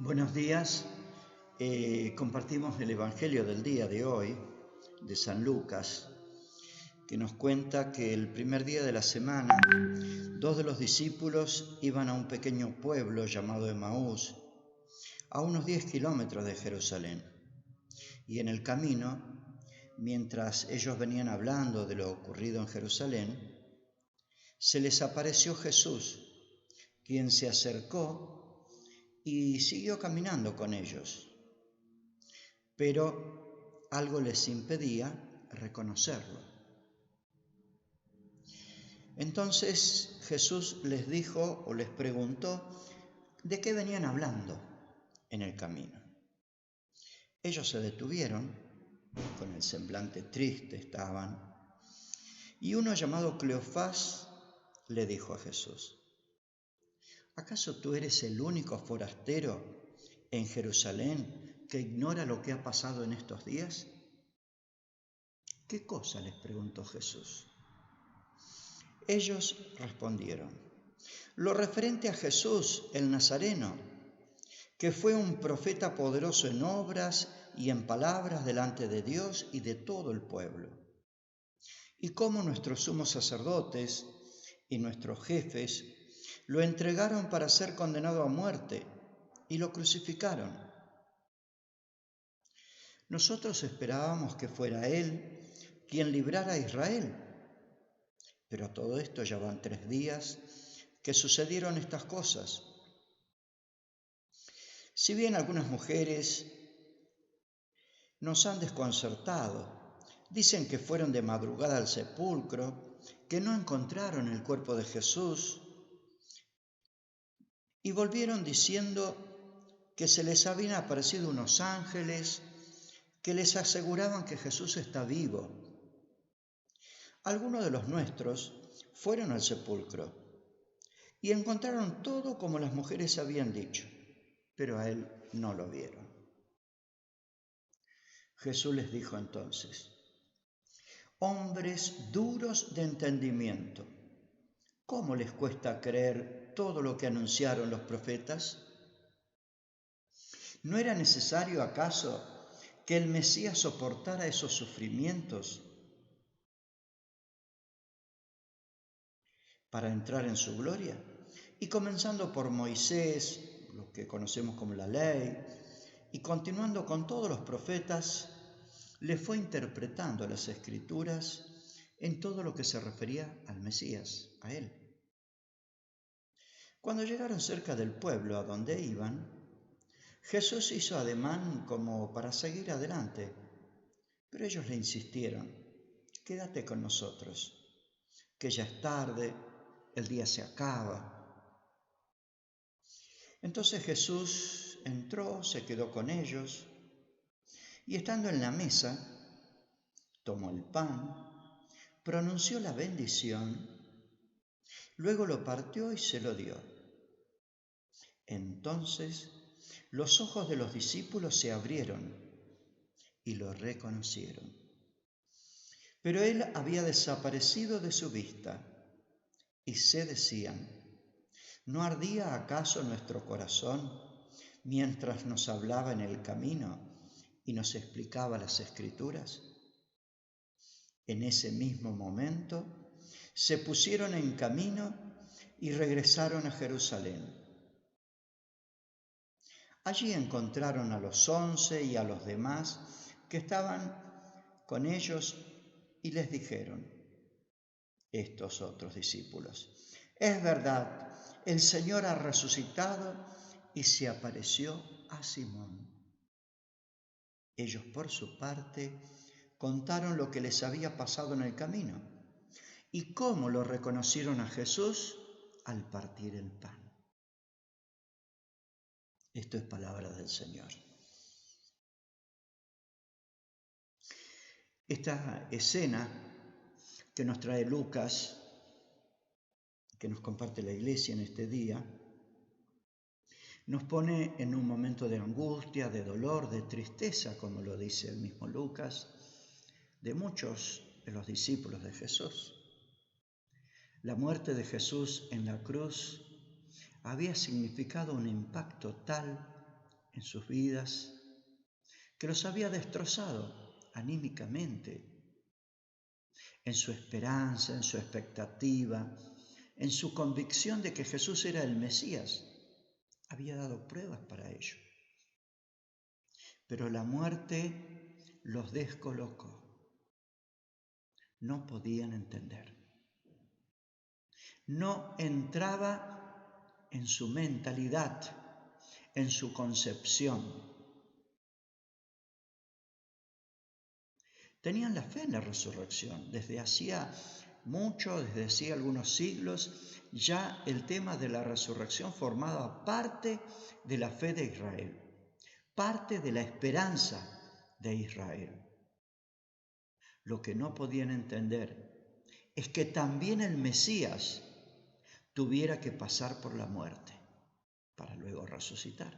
Buenos días. Compartimos el Evangelio del día de hoy, de San Lucas, que nos cuenta que el primer día de la semana, dos de los discípulos iban a un pequeño pueblo llamado Emaús, a unos 10 kilómetros de Jerusalén. Y en el camino, mientras ellos venían hablando de lo ocurrido en Jerusalén, se les apareció Jesús, quien se acercó y siguió caminando con ellos. Pero algo les impedía reconocerlo. Entonces Jesús les dijo o les preguntó de qué venían hablando en el camino. Ellos se detuvieron, con el semblante triste estaban, y uno llamado Cleofás le dijo a Jesús: ¿acaso tú eres el único forastero en Jerusalén que ignora lo que ha pasado en estos días? ¿Qué cosa?, les preguntó Jesús. Ellos respondieron: lo referente a Jesús, el Nazareno, que fue un profeta poderoso en obras y en palabras delante de Dios y de todo el pueblo. Y cómo nuestros sumos sacerdotes y nuestros jefes lo entregaron para ser condenado a muerte y lo crucificaron. Nosotros esperábamos que fuera Él quien librara a Israel. Pero a todo esto ya van 3 días que sucedieron estas cosas. Si bien algunas mujeres nos han desconcertado, dicen que fueron de madrugada al sepulcro, que no encontraron el cuerpo de Jesús y volvieron diciendo que se les habían aparecido unos ángeles que les aseguraban que Jesús está vivo. Algunos de los nuestros fueron al sepulcro y encontraron todo como las mujeres habían dicho, pero a él no lo vieron. Jesús les dijo entonces: hombres duros de entendimiento, ¿cómo les cuesta creer todo lo que anunciaron los profetas? ¿No era necesario acaso que el Mesías soportara esos sufrimientos para entrar en su gloria? Y comenzando por Moisés, lo que conocemos como la ley, y continuando con todos los profetas, le fue interpretando las Escrituras en todo lo que se refería al Mesías, a él. Cuando llegaron cerca del pueblo a donde iban, Jesús hizo ademán como para seguir adelante, pero ellos le insistieron: quédate con nosotros, que ya es tarde, el día se acaba. Entonces Jesús entró, se quedó con ellos, y estando en la mesa, tomó el pan, pronunció la bendición, luego lo partió y se lo dio. Entonces los ojos de los discípulos se abrieron y lo reconocieron. Pero él había desaparecido de su vista y se decían: ¿no ardía acaso nuestro corazón mientras nos hablaba en el camino y nos explicaba las Escrituras? En ese mismo momento se pusieron en camino y regresaron a Jerusalén. Allí encontraron a los 11 y a los demás que estaban con ellos y les dijeron, estos otros discípulos: es verdad, el Señor ha resucitado y se apareció a Simón. Ellos, por su parte, contaron lo que les había pasado en el camino y cómo lo reconocieron a Jesús al partir el pan. Esto es palabra del Señor. Esta escena que nos trae Lucas, que nos comparte la Iglesia en este día, nos pone en un momento de angustia, de dolor, de tristeza, como lo dice el mismo Lucas, de muchos de los discípulos de Jesús. La muerte de Jesús en la cruz había significado un impacto tal en sus vidas, que los había destrozado anímicamente, en su esperanza, en su expectativa, en su convicción de que Jesús era el Mesías. Había dado pruebas para ello. Pero la muerte los descolocó. No podían entender. No entraba en su mentalidad, en su concepción. Tenían la fe en la resurrección. Desde hacía mucho, desde hacía algunos siglos, ya el tema de la resurrección formaba parte de la fe de Israel, parte de la esperanza de Israel. Lo que no podían entender es que también el Mesías tuviera que pasar por la muerte para luego resucitar.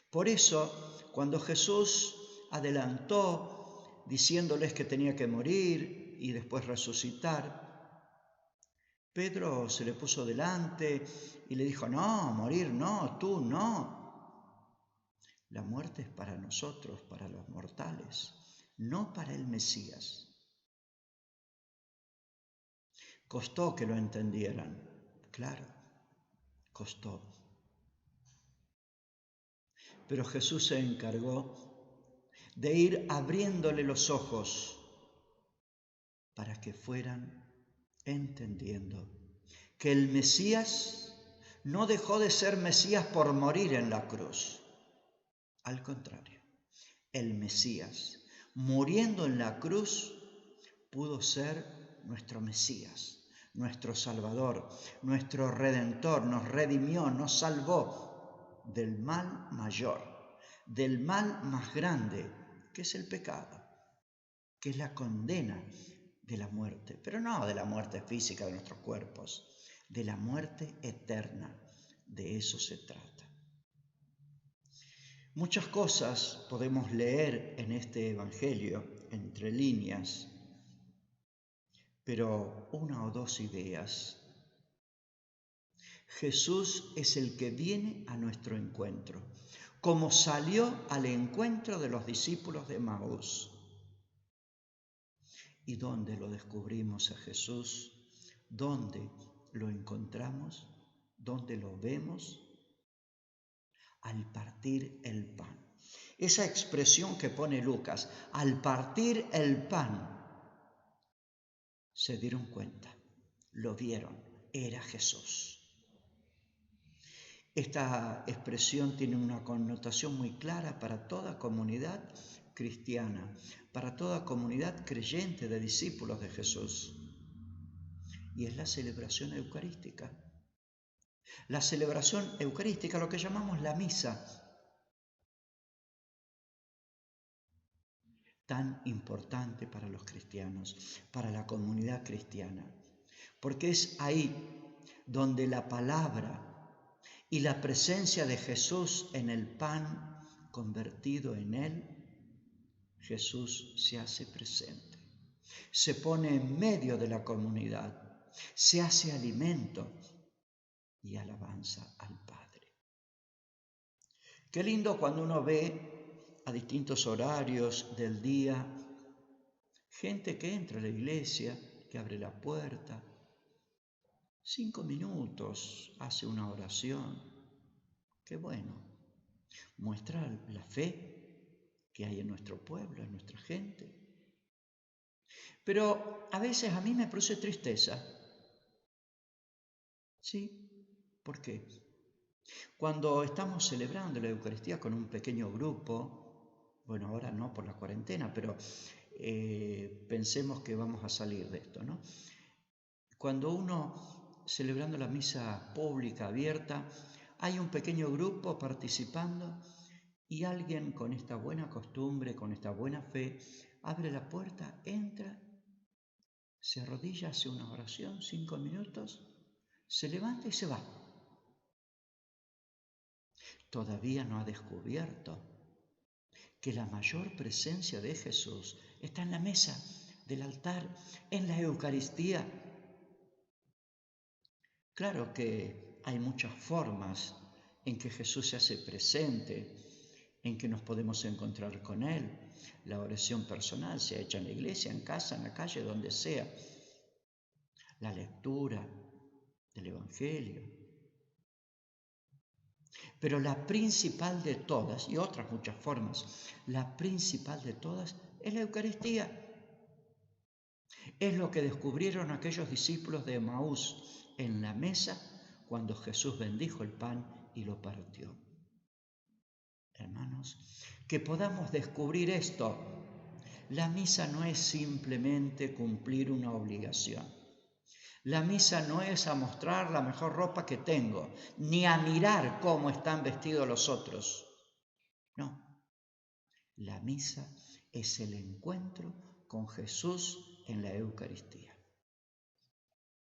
Por eso, cuando Jesús adelantó diciéndoles que tenía que morir y después resucitar, Pedro se le puso delante y le dijo: no, morir no, tú no. La muerte es para nosotros, para los mortales, no para el Mesías. Costó que lo entendieran, claro, costó. Pero Jesús se encargó de ir abriéndole los ojos para que fueran entendiendo que el Mesías no dejó de ser Mesías por morir en la cruz. Al contrario, el Mesías, muriendo en la cruz, pudo ser nuestro Mesías, nuestro Salvador, nuestro Redentor. Nos redimió, nos salvó del mal mayor, del mal más grande, que es el pecado, que es la condena de la muerte, pero no de la muerte física de nuestros cuerpos, de la muerte eterna. De eso se trata. Muchas cosas podemos leer en este Evangelio, entre líneas, pero una o dos ideas. Jesús es el que viene a nuestro encuentro, como salió al encuentro de los discípulos de Emaús. ¿Y dónde lo descubrimos a Jesús? ¿Dónde lo encontramos? ¿Dónde lo vemos? Al partir el pan. Esa expresión que pone Lucas, al partir el pan, se dieron cuenta, lo vieron, era Jesús. Esta expresión tiene una connotación muy clara para toda comunidad cristiana, para toda comunidad creyente de discípulos de Jesús. Y es la celebración eucarística. La celebración eucarística, lo que llamamos la misa, tan importante para los cristianos, para la comunidad cristiana, porque es ahí donde la palabra y la presencia de Jesús en el pan convertido en él, Jesús se hace presente, se pone en medio de la comunidad, se hace alimento y alabanza al Padre. Qué lindo cuando uno ve a distintos horarios del día gente que entra a la iglesia, que abre la puerta, 5 minutos hace una oración. Qué bueno, muestra la fe que hay en nuestro pueblo, en nuestra gente. Pero a veces a mí me produce tristeza. ¿Sí? ¿Por qué? Cuando estamos celebrando la Eucaristía con un pequeño grupo, bueno, ahora no por la cuarentena, pero pensemos que vamos a salir de esto, ¿no? Cuando uno, celebrando la misa pública, abierta, hay un pequeño grupo participando y alguien con esta buena costumbre, con esta buena fe, abre la puerta, entra, se arrodilla, hace una oración, 5 minutos, se levanta y se va. Todavía no ha descubierto que la mayor presencia de Jesús está en la mesa del altar, en la Eucaristía. Claro que hay muchas formas en que Jesús se hace presente, en que nos podemos encontrar con Él. La oración personal se ha hecho en la iglesia, en casa, en la calle, donde sea. La lectura del Evangelio. Pero la principal de todas, y otras muchas formas, la principal de todas es la Eucaristía. Es lo que descubrieron aquellos discípulos de Emaús en la mesa cuando Jesús bendijo el pan y lo partió. Hermanos, que podamos descubrir esto. La misa no es simplemente cumplir una obligación. La misa no es a mostrar la mejor ropa que tengo, ni a mirar cómo están vestidos los otros. No, la misa es el encuentro con Jesús en la Eucaristía.